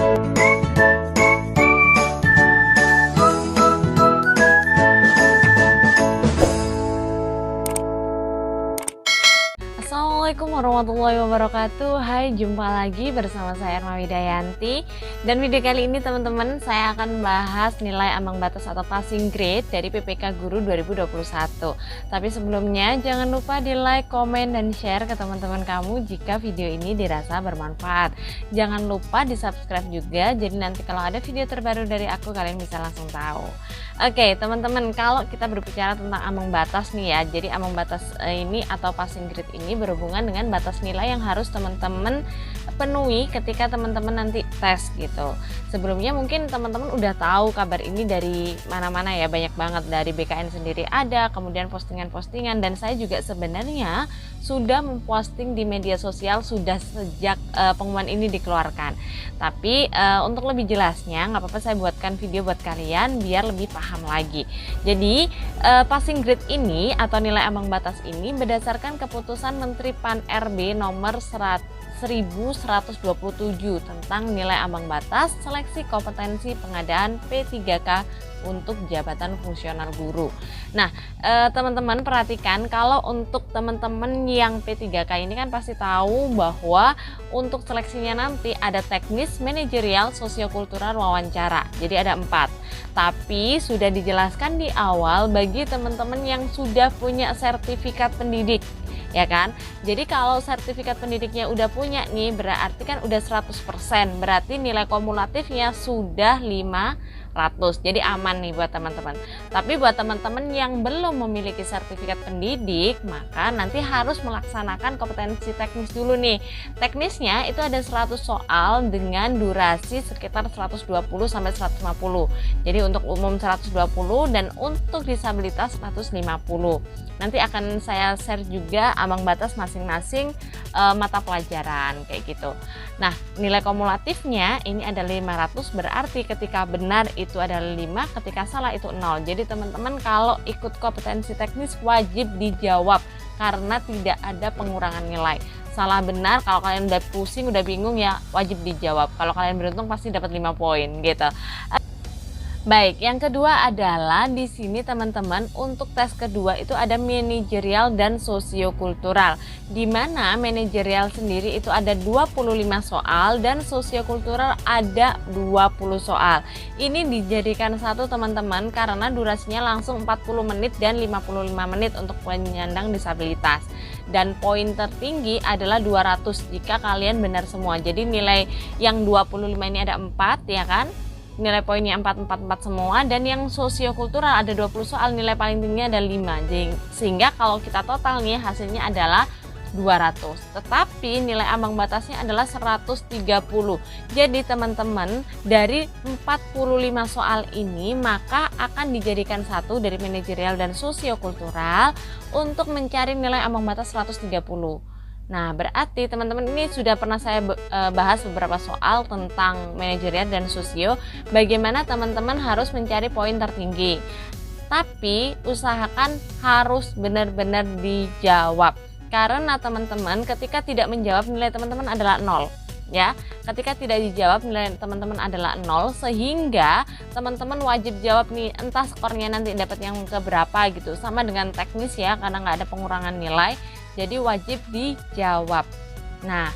Assalamualaikum warahmatullahi wabarakatuh. Hai, jumpa lagi bersama saya Erma Widayanti. Dan video kali ini teman-teman, saya akan bahas nilai ambang batas atau passing grade dari PPK Guru 2021. Tapi sebelumnya jangan lupa di like, komen, dan share ke teman-teman kamu jika video ini dirasa bermanfaat. Jangan lupa di subscribe juga, jadi nanti kalau ada video terbaru dari aku kalian bisa langsung tahu. Oke teman-teman, kalau kita berbicara tentang ambang batas nih ya, jadi ambang batas ini atau passing grade ini berhubungan dengan batas nilai yang harus teman-teman penuhi ketika teman-teman nanti tes gitu. Sebelumnya mungkin teman-teman udah tahu kabar ini dari mana-mana ya, banyak banget, dari BKN sendiri ada, kemudian postingan-postingan, dan saya juga sebenarnya sudah memposting di media sosial sudah sejak pengumuman ini dikeluarkan. Tapi untuk lebih jelasnya nggak apa-apa saya buatkan video buat kalian biar lebih paham lagi. Jadi passing grade ini atau nilai ambang batas ini berdasarkan keputusan Menteri Pan-RB nomor 1127 tentang nilai ambang batas seleksi kompetensi pengadaan P3K untuk jabatan fungsional guru. Nah, teman-teman perhatikan, kalau untuk teman-teman yang P3K ini kan pasti tahu bahwa untuk seleksinya nanti ada teknis, manajerial, sosiokultural, wawancara. Jadi ada 4. Tapi sudah dijelaskan di awal bagi teman-teman yang sudah punya sertifikat pendidik, ya kan? Jadi kalau sertifikat pendidiknya udah punya nih, berarti kan udah 100%, berarti nilai kumulatifnya sudah 500. Jadi aman nih buat teman-teman. Tapi buat teman-teman yang belum memiliki sertifikat pendidik, maka nanti harus melaksanakan kompetensi teknis dulu nih. Teknisnya itu ada 100 soal dengan durasi sekitar 120 sampai 150. Jadi untuk umum 120 dan untuk disabilitas 150. Nanti akan saya share juga ambang batas masing-masing mata pelajaran kayak gitu. Nah, nilai kumulatifnya ini ada 500, berarti ketika benar itu adalah 5, ketika salah itu 0. Jadi teman-teman kalau ikut kompetensi teknis wajib dijawab karena tidak ada pengurangan nilai. Salah benar, kalau kalian udah pusing, udah bingung ya wajib dijawab. Kalau kalian beruntung pasti dapat 5 poin gitu. Baik, yang kedua adalah di sini teman-teman untuk tes kedua itu ada manajerial dan sosiokultural. Di mana manajerial sendiri itu ada 25 soal dan sosiokultural ada 20 soal. Ini dijadikan satu teman-teman karena durasinya langsung 40 menit dan 55 menit untuk penyandang disabilitas. Dan poin tertinggi adalah 200 jika kalian benar semua. Jadi nilai yang 25 ini ada 4 ya kan? Nilai poinnya 444 semua, dan yang sosiokultural ada 20 soal, nilai paling tinggi ada 5. Sehingga kalau kita total nih hasilnya adalah 200. Tetapi nilai ambang batasnya adalah 130. Jadi teman-teman dari 45 soal ini maka akan dijadikan satu dari manajerial dan sosiokultural untuk mencari nilai ambang batas 130. Nah, berarti teman-teman ini sudah pernah saya bahas beberapa soal tentang manajerial dan sosio, bagaimana teman-teman harus mencari poin tertinggi. Tapi usahakan harus benar-benar dijawab. Karena teman-teman ketika tidak menjawab nilai teman-teman adalah 0. Ya, ketika tidak dijawab nilai teman-teman adalah 0, sehingga teman-teman wajib jawab nih, entah skornya nanti dapat yang keberapa gitu. Sama dengan teknis ya, karena nggak ada pengurangan nilai. Jadi wajib dijawab. Nah,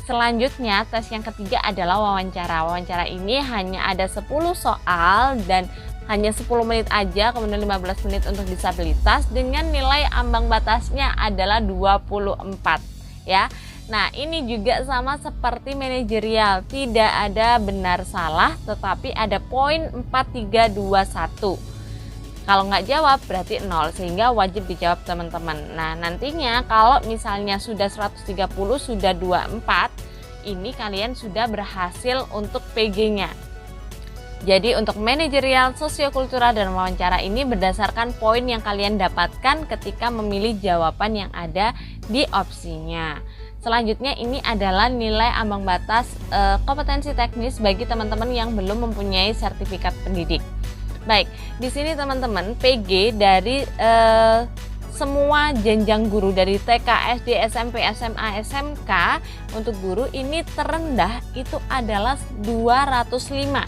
selanjutnya tes yang ketiga adalah wawancara. Wawancara ini hanya ada 10 soal dan hanya 10 menit aja, kemudian 15 menit untuk disabilitas dengan nilai ambang batasnya adalah 24 ya. Nah, ini juga sama seperti manajerial, tidak ada benar salah tetapi ada poin 4, 3, 2, 1. Kalau nggak jawab berarti 0, sehingga wajib dijawab teman-teman. Nah, nantinya kalau misalnya sudah 130, sudah 24, ini kalian sudah berhasil untuk PG-nya. Jadi untuk manajerial, sosiokultural, dan wawancara ini berdasarkan poin yang kalian dapatkan ketika memilih jawaban yang ada di opsinya. Selanjutnya ini adalah nilai ambang batas kompetensi teknis bagi teman-teman yang belum mempunyai sertifikat pendidik. Baik, di sini teman-teman PG dari semua jenjang guru dari TK, SD, SMP, SMA, SMK untuk guru ini terendah itu adalah 205.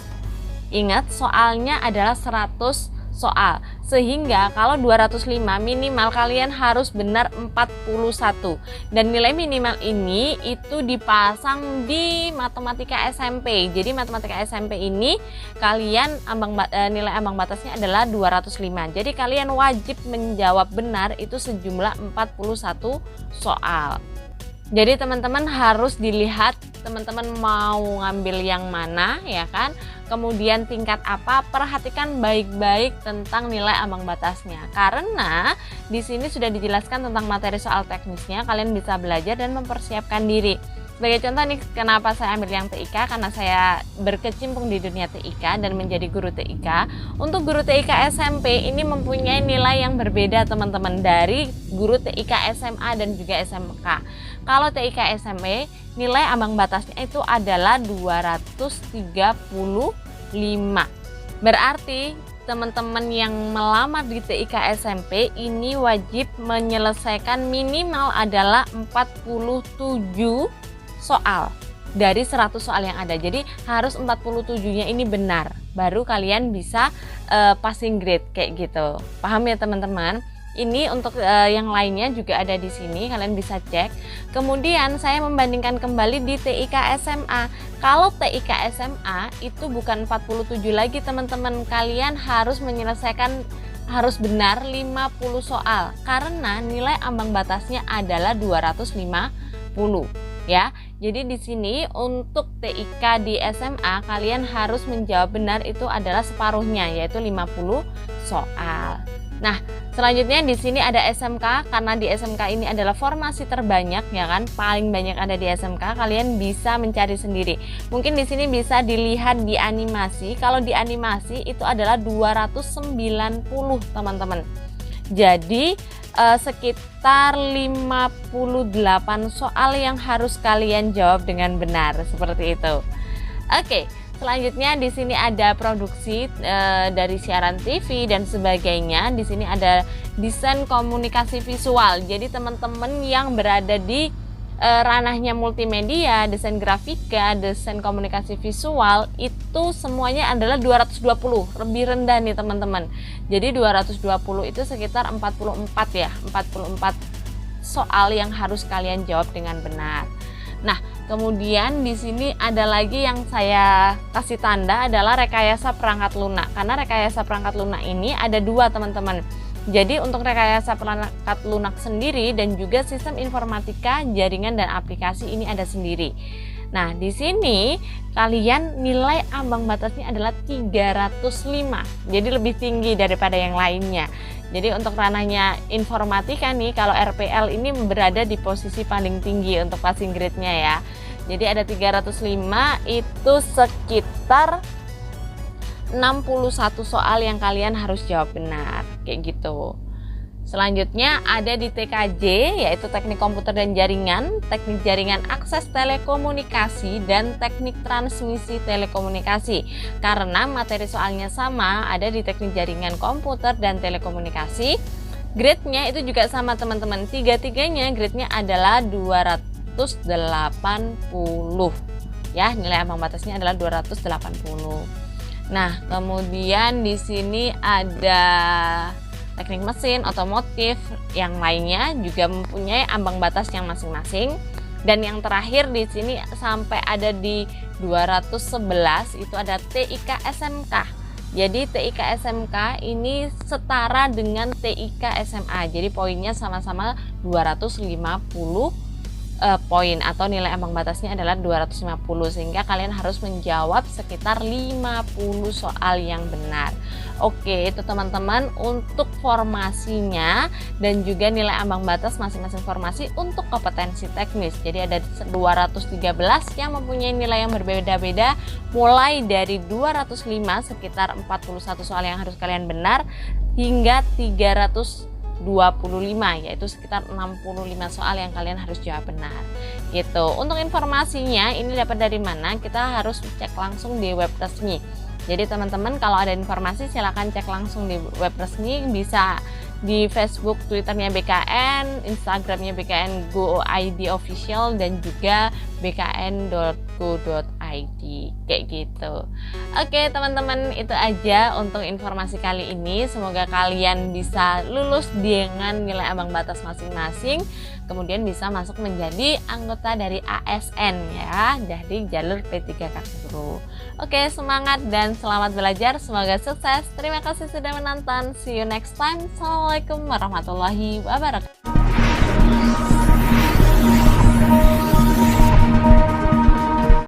Ingat, soalnya adalah 100 soal. Sehingga kalau 205 minimal kalian harus benar 41. Dan nilai minimal ini itu dipasang di matematika SMP. Jadi matematika SMP ini kalian nilai ambang batasnya adalah 205. Jadi kalian wajib menjawab benar itu sejumlah 41 soal. Jadi teman-teman harus dilihat teman-teman mau ngambil yang mana, ya kan? Kemudian tingkat apa, perhatikan baik-baik tentang nilai ambang batasnya. Karena di sini sudah dijelaskan tentang materi soal teknisnya, kalian bisa belajar dan mempersiapkan diri. Sebagai contoh nih, kenapa saya ambil yang TIK, karena saya berkecimpung di dunia TIK dan menjadi guru TIK. Untuk guru TIK SMP ini mempunyai nilai yang berbeda teman-teman dari guru TIK SMA dan juga SMK. Kalau TIK SMP nilai ambang batasnya itu adalah 235. Berarti teman-teman yang melamar di TIK SMP ini wajib menyelesaikan minimal adalah 47 soal dari 100 soal yang ada. Jadi harus 47-nya ini benar, baru kalian bisa passing grade kayak gitu. Paham ya teman-teman? Ini untuk yang lainnya juga ada di sini, kalian bisa cek. Kemudian saya membandingkan kembali di TIK SMA. Kalau TIK SMA itu bukan 47 lagi teman-teman, kalian harus menyelesaikan, harus benar 50 soal karena nilai ambang batasnya adalah 250 ya. Jadi di sini untuk TIK di SMA kalian harus menjawab benar itu adalah separuhnya, yaitu 50 soal. Nah, selanjutnya di sini ada SMK, karena di SMK ini adalah formasi terbanyak, ya kan, paling banyak ada di SMK. Kalian bisa mencari sendiri. Mungkin di sini bisa dilihat di animasi. Kalau di animasi itu adalah 290 teman-teman. Jadi sekitar 58 soal yang harus kalian jawab dengan benar, seperti itu. Oke. Selanjutnya di sini ada produksi dari siaran TV dan sebagainya. Di sini ada desain komunikasi visual. Jadi teman-teman yang berada di ranahnya multimedia, desain grafika, desain komunikasi visual itu semuanya adalah 220, lebih rendah nih teman-teman. Jadi 220 itu sekitar 44 ya, 44 soal yang harus kalian jawab dengan benar. Nah, kemudian di sini ada lagi yang saya kasih tanda adalah rekayasa perangkat lunak. Karena rekayasa perangkat lunak ini ada dua teman-teman. Jadi untuk rekayasa perangkat lunak sendiri dan juga sistem informatika, jaringan dan aplikasi ini ada sendiri. Nah, di sini kalian nilai ambang batasnya adalah 305. Jadi lebih tinggi daripada yang lainnya. Jadi untuk ranahnya informatika nih, kalau RPL ini berada di posisi paling tinggi untuk passing grade-nya ya. Jadi ada 305, itu sekitar 61 soal yang kalian harus jawab benar, kayak gitu. Selanjutnya ada di TKJ, yaitu teknik komputer dan jaringan, teknik jaringan akses telekomunikasi, dan teknik transmisi telekomunikasi. Karena materi soalnya sama, ada di teknik jaringan komputer dan telekomunikasi. Grade-nya itu juga sama teman-teman, tiga-tiganya grade-nya adalah 280 ya, nilai ambang batasnya adalah 280. Nah, kemudian di sini ada teknik mesin, otomotif, yang lainnya juga mempunyai ambang batas yang masing-masing. Dan yang terakhir di sini sampai ada di 211 itu ada TIK SMK. Jadi TIK SMK ini setara dengan TIK SMA. Jadi poinnya sama-sama 250 poin atau nilai ambang batasnya adalah 250, sehingga kalian harus menjawab sekitar 50 soal yang benar. Oke, itu teman-teman untuk formasinya dan juga nilai ambang batas masing-masing formasi untuk kompetensi teknis. Jadi ada 213 yang mempunyai nilai yang berbeda-beda, mulai dari 205 sekitar 41 soal yang harus kalian benar hingga 325, yaitu sekitar 65 soal yang kalian harus jawab benar gitu. Untuk informasinya ini dapat dari mana? Kita harus cek langsung di web resmi. Jadi teman-teman kalau ada informasi silahkan cek langsung di web resmi, bisa di Facebook, Twitternya BKN, Instagramnya BKN Go ID Official, dan juga bkn.go.id kayak gitu. Oke teman-teman, itu aja untuk informasi kali ini. Semoga kalian bisa lulus dengan nilai ambang batas masing-masing, kemudian bisa masuk menjadi anggota dari ASN ya, dari jalur P3K Guru. Oke, semangat dan selamat belajar, semoga sukses. Terima kasih sudah menonton, see you next time. Assalamualaikum warahmatullahi wabarakatuh.